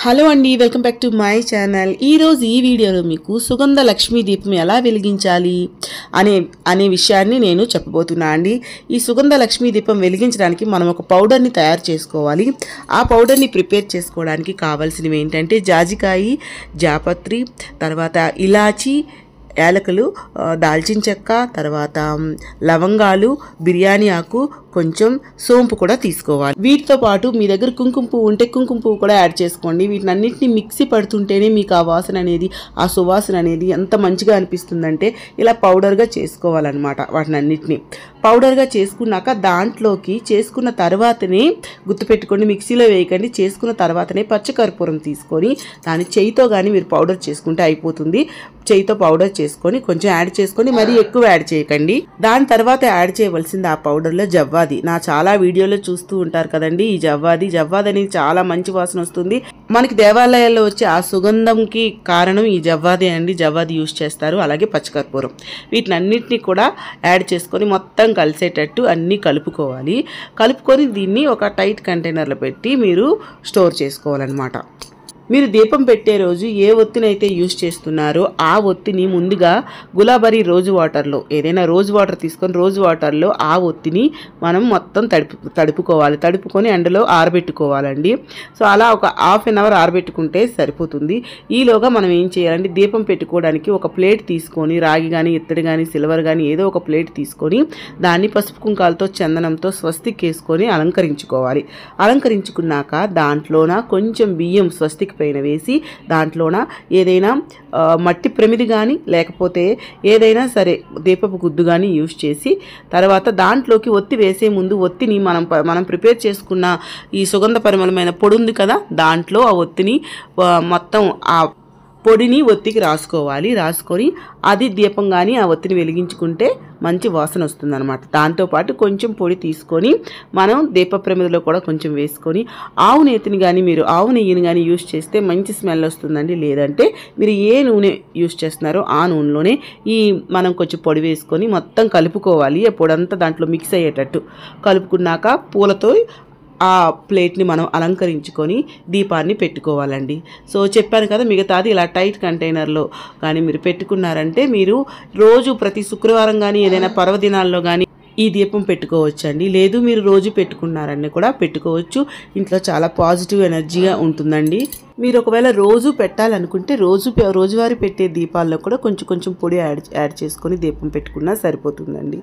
Hello అండి, welcome back to my channel. ఈరోజు ఈ వీడియోలో మీకు సుగంధ లక్ష్మీ దీపం ఎలా వెలిగించాలి అనే విషయాన్ని నేను చెప్పబోతున్నా అండి. ఈ సుగంధ లక్ష్మీ దీపం వెలిగించడానికి మనం ఒక పౌడర్ని తయారు చేసుకోవాలి. ఆ పౌడర్ని ప్రిపేర్ చేసుకోవడానికి కావాల్సినవి ఏంటంటే జాజికాయ, జాపత్రి, తర్వాత ఇలాచి, యాలకులు, దాల్చిన చెక్క, తర్వాత లవంగాలు, బిర్యానీ ఆకు, కొంచెం సోంపు కూడా తీసుకోవాలి. వీటితో పాటు మీ దగ్గర కుంకుమ పువ్వు ఉంటే కుంకుమ పువ్వు కూడా యాడ్ చేసుకోండి. వీటిని అన్నింటినీ మిక్సీ పడుతుంటేనే మీకు ఆ వాసన అనేది, ఆ సువాసన అనేది ఎంత మంచిగా అనిపిస్తుందంటే ఇలా పౌడర్గా చేసుకోవాలన్నమాట. వాటిని అన్నింటినీ పౌడర్గా చేసుకున్నాక దాంట్లోకి చేసుకున్న తర్వాతనే గుర్తుపెట్టుకోండి, మిక్సీలో వేయకండి. చేసుకున్న తర్వాతనే పచ్చకర్పూరం తీసుకొని దాన్ని చేయితో కానీ మీరు పౌడర్ చేసుకుంటే అయిపోతుంది. చేయితో పౌడర్ చేసుకొని కొంచెం యాడ్ చేసుకొని మరీ ఎక్కువ యాడ్ చేయకండి. దాని తర్వాత యాడ్ చేయవలసింది ఆ పౌడర్లో జవ్వాది. నా చాలా వీడియోలో చూస్తూ ఉంటారు కదండి. ఈ జవ్వాది అనేది చాలా మంచి వాసన వస్తుంది. మనకి దేవాలయాల్లో వచ్చే ఆ సుగంధంకి కారణం ఈ జవ్వాది అండి. జవ్వాది యూజ్ చేస్తారు. అలాగే పచ్చకర్పూరం, వీటిని అన్నిటినీ కూడా యాడ్ చేసుకొని మొత్తం కలిసేటట్టు అన్నీ కలుపుకోవాలి. కలుపుకొని దీన్ని ఒక టైట్ కంటైనర్లో పెట్టి మీరు స్టోర్ చేసుకోవాలన్నమాట. మీరు దీపం పెట్టే రోజు ఏ ఒత్తిని అయితే యూజ్ చేస్తున్నారో ఆ ఒత్తిని ముందుగా గులాబరీ రోజు వాటర్లో, ఏదైనా రోజు వాటర్ తీసుకొని రోజు వాటర్లో ఆ ఒత్తిని మనం మొత్తం తడుపుకోవాలి. తడుపుకొని ఎండలో ఆరబెట్టుకోవాలండి. సో అలా ఒక హాఫ్ అన్ అవర్ ఆరబెట్టుకుంటే సరిపోతుంది. ఈలోగా మనం ఏం చేయాలంటే దీపం పెట్టుకోవడానికి ఒక ప్లేట్ తీసుకొని, రాగి కానీ, ఇత్తడి కానీ, సిల్వర్ కానీ ఏదో ఒక ప్లేట్ తీసుకొని దాన్ని పసుపు కుంకాలతో, చందనంతో స్వస్తిక్ వేసుకొని అలంకరించుకోవాలి. అలంకరించుకున్నాక దాంట్లోన కొంచెం బియ్యం స్వస్తిక్ పైన వేసి దాంట్లోన ఏదైనా మట్టి ప్రమిది కానీ లేకపోతే ఏదైనా సరే దీపపు గుద్దు కానీ యూజ్ చేసి తర్వాత దాంట్లోకి ఒత్తి వేసే ముందు ఒత్తిని మనం ప్రిపేర్ చేసుకున్న ఈ సుగంధ పరిమళమైన పొడి ఉంది కదా, దాంట్లో ఆ ఒత్తిని మొత్తం ఆ పొడిని ఒత్తికి రాసుకోవాలి. రాసుకొని అది దీపం కానీ ఆ ఒత్తిని వెలిగించుకుంటే మంచి వాసన వస్తుందన్నమాట. దాంతోపాటు కొంచెం పొడి తీసుకొని మనం దీప ప్రమిదలో కూడా కొంచెం వేసుకొని ఆవు నేతిని కానీ, మీరు ఆవు నెయ్యిని కానీ యూజ్ చేస్తే మంచి స్మెల్ వస్తుందండి. లేదంటే మీరు ఏ నూనె యూజ్ చేస్తున్నారో ఆ నూనెలోనే మనం కొంచెం పొడి వేసుకొని మొత్తం కలుపుకోవాలి. ఆ పొడంతా దాంట్లో మిక్స్ అయ్యేటట్టు కలుపుకున్నాక పూలతో ఆ ప్లేట్ని మనం అలంకరించుకొని దీపాన్ని పెట్టుకోవాలండి. సో చెప్పాను కదా, మిగతాది ఇలా టైట్ కంటైనర్లో కానీ మీరు పెట్టుకున్నారంటే మీరు రోజు ప్రతి శుక్రవారం కానీ ఏదైనా పర్వదినాల్లో కానీ ఈ దీపం పెట్టుకోవచ్చండి. లేదు మీరు రోజు పెట్టుకున్నారని కూడా పెట్టుకోవచ్చు. ఇంట్లో చాలా పాజిటివ్ ఎనర్జీగా ఉంటుందండి. మీరు ఒకవేళ రోజు పెట్టాలనుకుంటే రోజువారీ పెట్టే దీపాల్లో కూడా కొంచెం పొడి యాడ్ చేసుకొని దీపం పెట్టుకున్నా సరిపోతుందండి.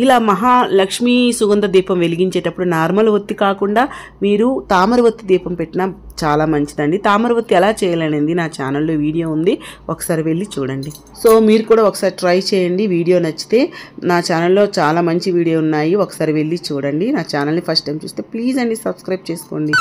ఇలా మహాలక్ష్మి సుగంధ దీపం వెలిగించేటప్పుడు నార్మల్ ఒత్తి కాకుండా మీరు తామర ఒత్తి దీపం పెట్టినా చాలా మంచిదండి. తామర ఒత్తి ఎలా చేయాలనేది నా ఛానల్లో వీడియో ఉంది, ఒకసారి వెళ్ళి చూడండి. సో మీరు కూడా ఒకసారి ట్రై చేయండి. వీడియో నచ్చితే నా ఛానల్లో చాలా మంచి వీడియో ఉన్నాయి, ఒకసారి వెళ్ళి చూడండి. నా ఛానల్ని ఫస్ట్ టైం చూస్తే ప్లీజ్ అండి సబ్స్క్రైబ్ చేసుకోండి.